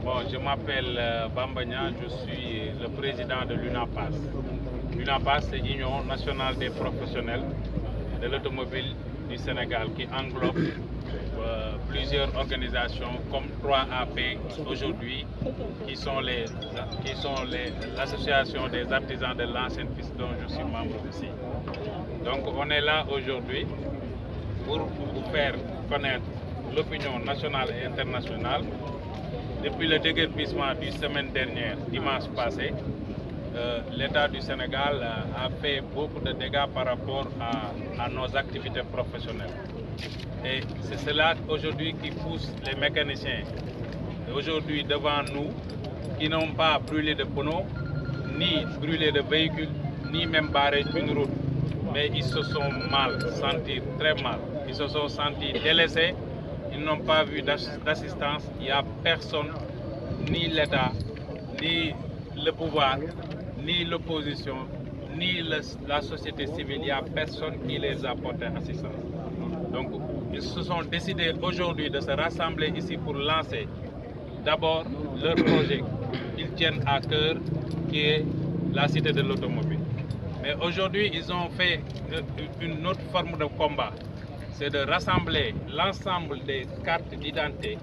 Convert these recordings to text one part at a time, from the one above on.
Bon, je m'appelle Bambagna, je suis le président de l'UNAPAS. L'UNAPAS, c'est l'Union nationale des professionnels de l'automobile du Sénégal, qui englobe plusieurs organisations comme 3AP aujourd'hui, qui sont l'association des artisans de l'ancienne piste dont je suis membre aussi. Donc on est là aujourd'hui pour vous faire connaître l'opinion nationale et internationale. Depuis le déguerpissement du semaine dernière, dimanche passé, l'État du Sénégal a fait beaucoup de dégâts par rapport à nos activités professionnelles. Et c'est cela aujourd'hui qui pousse les mécaniciens aujourd'hui devant nous, qui n'ont pas brûlé de pneus, ni brûlé de véhicules, ni même barré une route. Mais ils se sont sentis très mal. Ils se sont sentis délaissés. Ils n'ont pas vu d'assistance. Il n'y a personne, ni l'État, ni le pouvoir, ni l'opposition, ni la société civile. Il n'y a personne qui les a apporté assistance. Donc, ils se sont décidés aujourd'hui de se rassembler ici pour lancer d'abord leur projet qu'ils tiennent à cœur, qui est la cité de l'automobile. Mais aujourd'hui, ils ont fait une autre forme de combat. C'est de rassembler l'ensemble des cartes d'identité,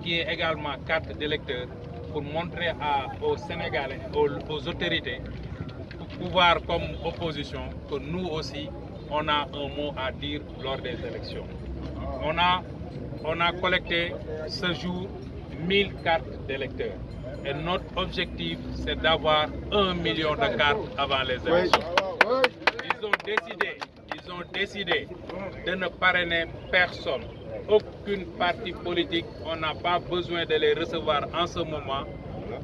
qui est également carte d'électeur, pour montrer aux Sénégalais, aux autorités, pour pouvoir comme opposition, que nous aussi, on a un mot à dire lors des élections. On a collecté ce jour 1000 cartes d'électeurs. Et notre objectif, c'est d'avoir 1 million de cartes avant les élections. Ils ont décidé de ne parrainer personne, aucune parti politique. On n'a pas besoin de les recevoir en ce moment.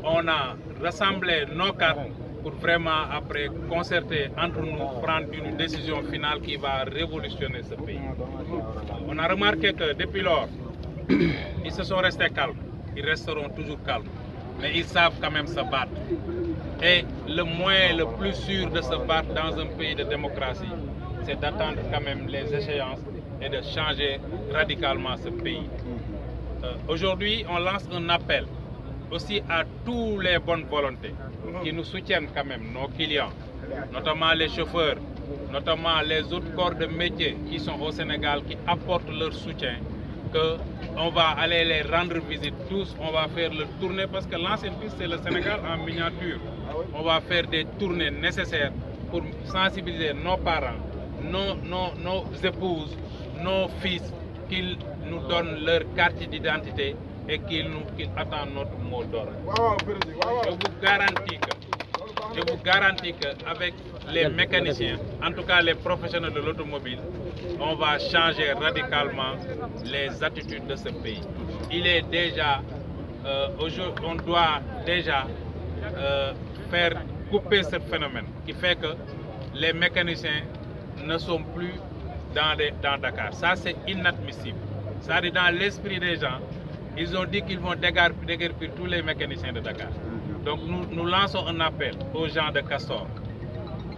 On a rassemblé nos cartes pour vraiment, après, concerter entre nous, prendre une décision finale qui va révolutionner ce pays. On a remarqué que depuis lors, ils se sont restés calmes. Ils resteront toujours calmes. Mais ils savent quand même se battre. Et le moyen le plus sûr de se battre dans un pays de démocratie, c'est d'attendre quand même les échéances et de changer radicalement ce pays. Aujourd'hui, on lance un appel aussi à tous les bonnes volontés qui nous soutiennent quand même, nos clients, notamment les chauffeurs, notamment les autres corps de métier qui sont au Sénégal, qui apportent leur soutien, qu'on va aller les rendre visite tous, on va faire le tournée, parce que l'ancienne piste c'est le Sénégal en miniature. On va faire des tournées nécessaires pour sensibiliser nos parents, nos épouses, nos fils, qu'ils nous donnent leur carte d'identité et qu'ils attendent notre mot d'ordre. Je vous garantis qu'avec les mécaniciens, en tout cas les professionnels de l'automobile, on va changer radicalement les attitudes de ce pays. Il est déjà, on doit déjà faire couper ce phénomène qui fait que les mécaniciens ne sont plus dans Dakar. Ça, c'est inadmissible. Ça, dans l'esprit des gens, ils ont dit qu'ils vont déguerpir tous les mécaniciens de Dakar. Donc nous lançons un appel aux gens de Castor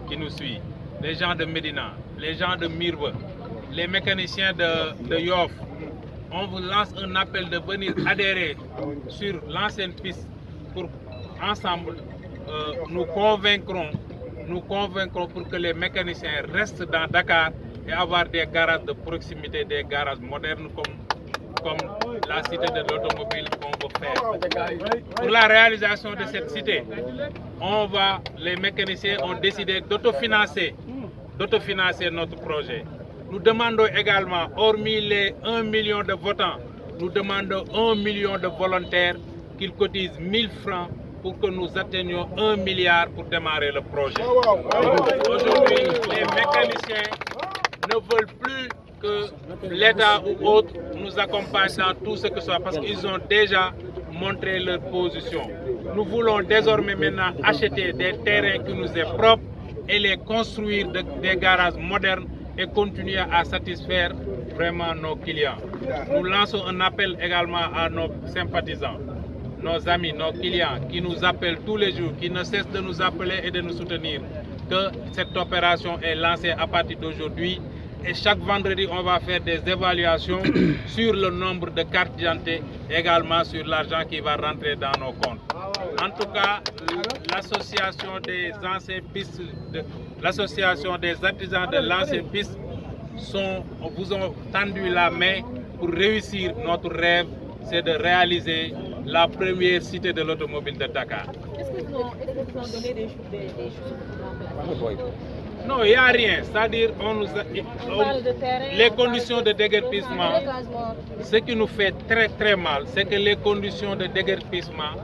qui nous suivent, les gens de Médina, les gens de Mirbe, les mécaniciens de Yoff. On vous lance un appel de venir adhérer sur l'ancienne piste pour ensemble nous convaincrons pour que les mécaniciens restent dans Dakar et avoir des garages de proximité, des garages modernes comme la cité de l'automobile qu'on veut faire. Pour la réalisation de cette cité, les mécaniciens ont décidé d'autofinancer notre projet. Nous demandons également, hormis les 1 million de votants, nous demandons 1 million de volontaires qu'ils cotisent 1000 francs pour que nous atteignions 1 milliard pour démarrer le projet. Aujourd'hui, les mécaniciens ne veulent plus que l'État ou autre nous accompagne dans tout ce que ce soit, parce qu'ils ont déjà montré leur position. Nous voulons désormais maintenant acheter des terrains qui nous est propres et les construire des garages modernes et continuer à satisfaire vraiment nos clients. Nous lançons un appel également à nos sympathisants, nos amis, nos clients qui nous appellent tous les jours, qui ne cessent de nous appeler et de nous soutenir, que cette opération est lancée à partir d'aujourd'hui Et chaque vendredi, on va faire des évaluations sur le nombre de cartes d'identité, également sur l'argent qui va rentrer dans nos comptes. En tout cas, l'association des anciens pistes, l'association des artisans de l'ancienne piste vous ont tendu la main pour réussir notre rêve, c'est de réaliser la première cité de l'automobile de Dakar. Est-ce que vous ont donné des choses? Non, il n'y a rien. C'est-à-dire, les conditions de déguerpissement, ce qui nous fait très très mal, c'est que les conditions de déguerpissement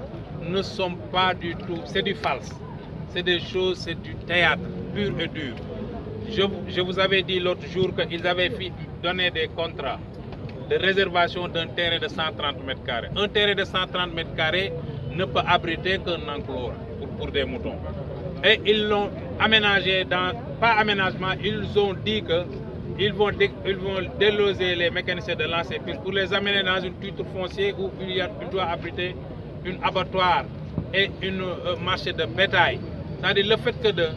ne sont pas du tout, c'est du false. C'est des choses, c'est du théâtre pur et dur. Je vous avais dit l'autre jour qu'ils avaient donné des contrats de réservation d'un terrain de 130 mètres carrés. Un terrain de 130 mètres carrés ne peut abriter qu'un enclos pour des moutons. Et ils l'ont aménagé pas aménagement, ils ont dit qu'ils vont déloger les mécaniciens de l'ancienne piste pour les amener dans une titre foncier où il doit abriter une abattoir et une marché de bétail. C'est-à-dire le fait que de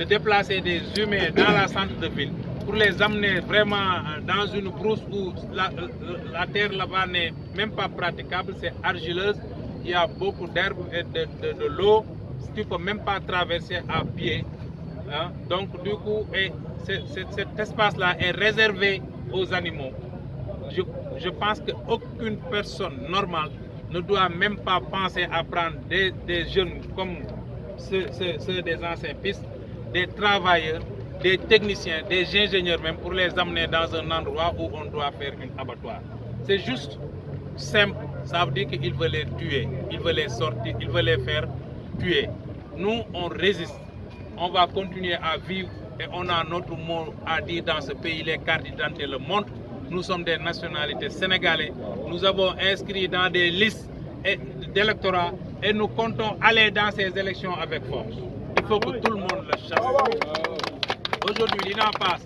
déplacer des humains dans la centre de ville pour les amener vraiment dans une brousse où la terre là-bas n'est même pas praticable, c'est argileuse, il y a beaucoup d'herbes et de l'eau, tu ne peux même pas traverser à pied. Hein? Donc du coup, cet espace-là est réservé aux animaux. Je pense qu'aucune personne normale ne doit même pas penser à prendre des jeunes comme ceux des anciens pistes, des travailleurs, des techniciens, des ingénieurs même pour les amener dans un endroit où on doit faire une abattoir. C'est juste simple, ça veut dire qu'il veut les tuer, il veut les sortir, il veut les faire tuer. Nous, on résiste, on va continuer à vivre et on a notre mot à dire dans ce pays, les cartes d'identité le montrent. Nous sommes des nationalités sénégalais, nous avons inscrit dans des listes d'électorats et nous comptons aller dans ces élections avec force. Il faut que tout le monde le sache. Aujourd'hui, l'INAPAS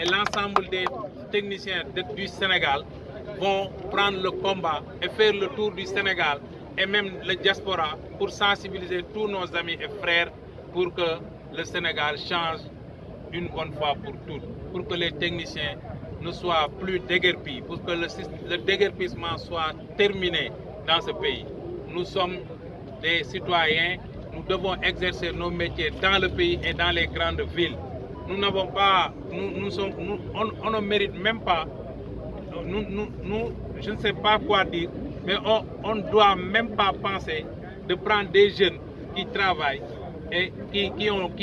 et l'ensemble des techniciens du Sénégal vont prendre le combat et faire le tour du Sénégal et même le diaspora pour sensibiliser tous nos amis et frères pour que le Sénégal change une bonne fois pour toutes, pour que les techniciens ne soient plus déguerpis, pour que le déguerpissement soit terminé dans ce pays. Nous sommes des citoyens, nous devons exercer nos métiers dans le pays et dans les grandes villes. Nous n'avons pas, on ne mérite même pas, je ne sais pas quoi dire, mais on ne doit même pas penser de prendre des jeunes qui travaillent et qui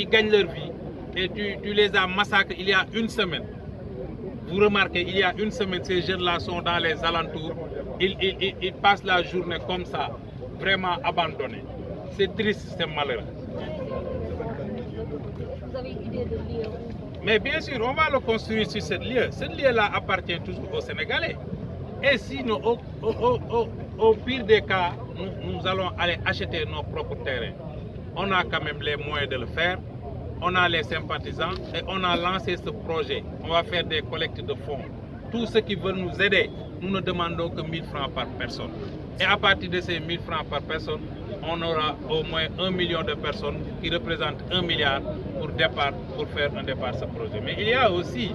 gagnent leur vie et tu les as massacrés il y a une semaine. Vous remarquez, il y a une semaine, ces jeunes-là sont dans les alentours, ils passent la journée comme ça, vraiment abandonnés. C'est triste, c'est malheureux. Vous avez une idée de lieu? Mais bien sûr, on va le construire sur cette lieu. Cette lieu-là appartient toujours aux Sénégalais. Et sinon, au pire des cas, nous allons aller acheter nos propres terrains. On a quand même les moyens de le faire. On a les sympathisants et on a lancé ce projet. On va faire des collectes de fonds. Tous ceux qui veulent nous aider, nous ne demandons que 1000 francs par personne. Et à partir de ces 1000 francs par personne, on aura au moins 1 million de personnes qui représentent 1 milliard pour faire un départ ce projet. Mais il y a aussi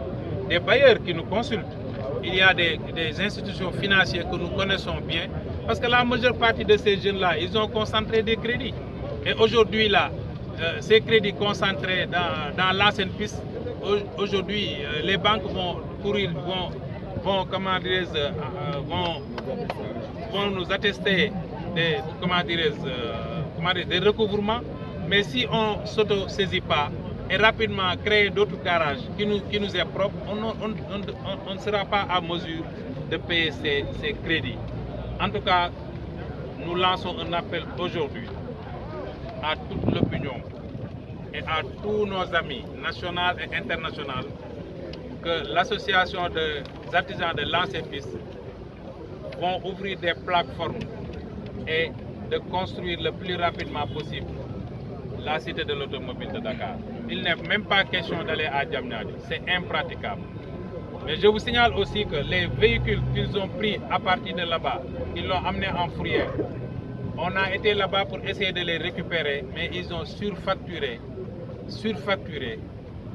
des bailleurs qui nous consultent. Il y a des institutions financières que nous connaissons bien. Parce que la majeure partie de ces jeunes-là, ils ont concentré des crédits. Et aujourd'hui, là, ces crédits concentrés dans l'ancienne piste, aujourd'hui, les banques vont nous attester des recouvrements. Mais si on ne s'auto-saisit pas et rapidement créer d'autres garages qui nous est propre, on ne sera pas à mesure de payer ces crédits. En tout cas, nous lançons un appel aujourd'hui à toute l'opinion et à tous nos amis nationaux et internationaux que l'association des artisans de l'ancienne piste vont ouvrir des plateformes et de construire le plus rapidement possible la cité de l'automobile de Dakar. Il n'est même pas question d'aller à Diamniadio, c'est impraticable. Mais je vous signale aussi que les véhicules qu'ils ont pris à partir de là-bas, ils l'ont amené en fourrière. On a été là-bas pour essayer de les récupérer, mais ils ont surfacturé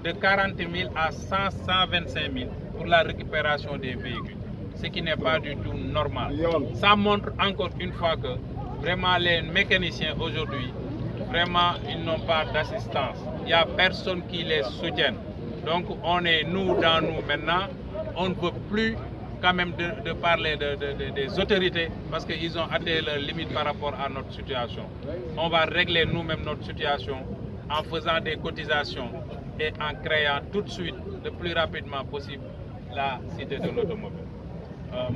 de 40 000 à 125 000 pour la récupération des véhicules, ce qui n'est pas du tout normal. Ça montre encore une fois que vraiment les mécaniciens aujourd'hui, vraiment ils n'ont pas d'assistance. Il n'y a personne qui les soutienne. Donc on est nous dans nous maintenant, on ne peut plus quand même de parler des autorités parce qu'ils ont atteint leurs limites par rapport à notre situation. On va régler nous-mêmes notre situation en faisant des cotisations et en créant tout de suite, le plus rapidement possible, la cité de l'automobile.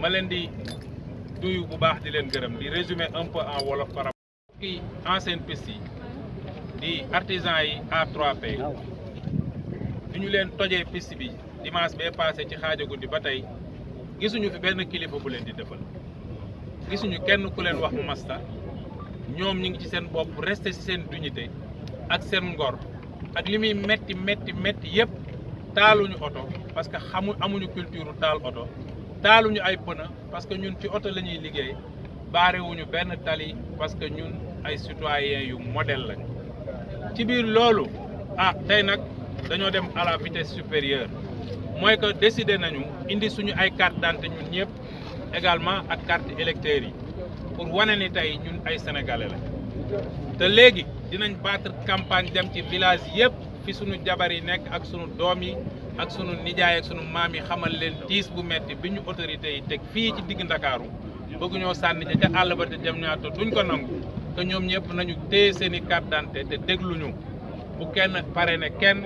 ma leen di duyu bu baax di leen gërëm di résumer un peu en wolof par rapport ki ancienne piste yi di artisan yi A3P du ñu leen tojee piste bi dimanche bee passé ci xaaja guddi ba tey gisuñu fi benn kilifa bu leen di defal gisuñu kenn ku leen wax masta ñoom ñu ngi ci seen bopp resté ci seen dignité ak seen ngor ak li muy metti yëpp taaluñu oto parce que amuñu culture taal oto taaluñu ay pneu parce que ñun ci oto la ñuy liggéey baarewuñu benn tali parce que ñun ay citoyens yu modèle lañ ci biir loolu tey nag dañoo dem à la vitesse supérieure mooy que décidé nañu indi suñu ay carte d'identité ñun ñëpp également ak carte électeurs yi pour wane ni tey ñun ay sénégalais la te léegi dinañ battre campagne dem ci village yëpp fi suñu jabar yi nekk ak suñu doom yi ak sunu nijaay ak sunu maam yi xamal leen tiis bu metti bi ñu autorités yi teg fii ci digg Ndakaaru bëgg ñoo sànni ca àll ba te jëm ñaato duñ ko nangu te ñoom ñëpp nañu téye seen i carte d'identité te dégluñu bu kenn pare ne kenn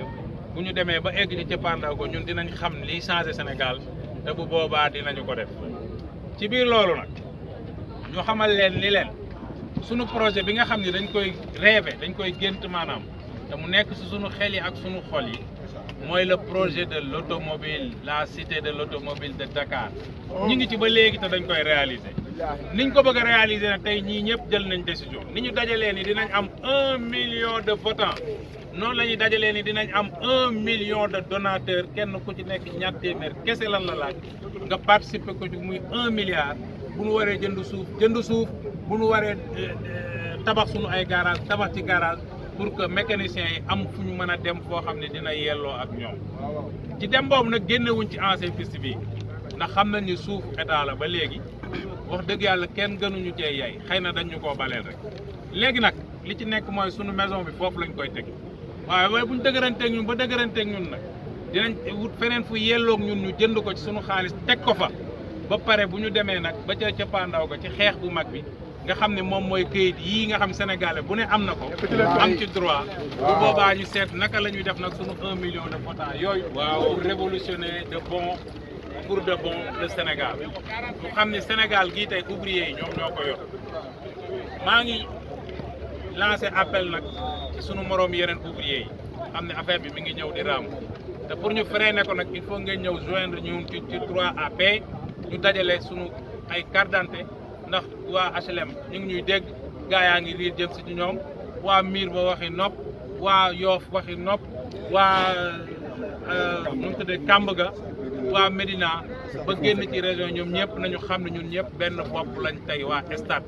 bu ñu demee ba egg ci cëppaandaw ko ñun dinañ xam liy changé Sénégal te bu boobaa dinañu ko def ci biir loolu nag ñu xamal leen ni leen sunu projet bi nga xam ne dañ koy rêvé dañ koy gént maanaam te mu nekk si sunu xel yi ak sunu xol yi mooy le projet de l'automobile la cité de l'automobile de Dakar ñu ngi ci ba léegi te dañ koy réaliser niñ ko bëgg a réaliser nag tey ñii ñëpp jël nañ décision ni ñu dajalee ni dinañ am 1 million de votants noonu la ñuy dajalee ni dinañ am 1 million de donateurs kenn ku ci nekk ñaar téeméer kese lan la laaj nga participer ko ci muy 1 milliard bu ñu waree jënd suuf bu ñu waree tabax suñu ay garage tabax ci garage pour que mécaniciens yi am fu ñu mën a dem foo xam ne dina yelloo ak ñoom ci dem boobu nag génnewuñ ci ancienne piste bi ndax xam nañ ni suuf état la ba léegi wax dëgg yàlla kenn gënuñu cee yay xëy na dañ ñu koo baleel rek léegi nag li ci nekk mooy sunu maison bi foofu lañ koy teg waaye bu ñu dëgëranteeg ñun ba dëgëranteeg ñun nag dinañ wut feneen fu yelloog ñun ñu jënd ko ci sunu xaalis teg ko fa ba pare bu ñu demee nag ba ca cappaandaw ga ci xeex bu mag bi nga xam ne moom mooy këyit yii nga xam sénégalais bu ne am na ko am ci droit bu boobaa ñu seet naka la ñuy def nag sunu 1 million de votants yooyu pour révolutionner pour de bon le Sénégal ñu xam ne Sénégal gii tey ouvrier yi ñoom ñoo ko yor maa ngi lancé appel nag ci sunu moroom yeneen ouvrier yi xam ne affaire bi mi ngi ñëw di raam te pour ñu freiner ko nag il faut ngeen ñëw joindre ñun ci 3AP ñu dajale sunu ay carte d'identité ndax waa HLM ñu ngi ñuy dégg gaa yaa ngi riir jëm si ci ñoom waa Miir ba waxi nopp waa Yoof waxi nopp waa nu mu tuddee Kàmb ga waa Médina ba génn ci région ñoom ñëpp nañu xam ne ñun ñëpp benn bopp lañ tey waa stade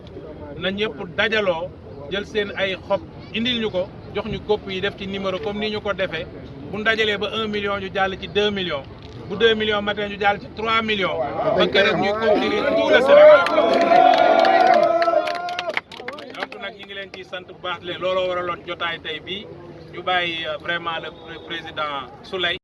na ñëpp dajaloo jël seen ay xob indil ñu ko jox ñu copie yi def ci numéro comme ni ñu ko defee bu ñu dajalee ba 1 million ñu jàll ci 2 millions bu 2 millions matin ñu jàll ci 3 millions ba keroog ñuy conquérir tout le Sénégal donc nag ñi ngi leen ciy sant bu baax leen looloo waraloon jotaay tey bii ñu bàyyi vraiment le président Souley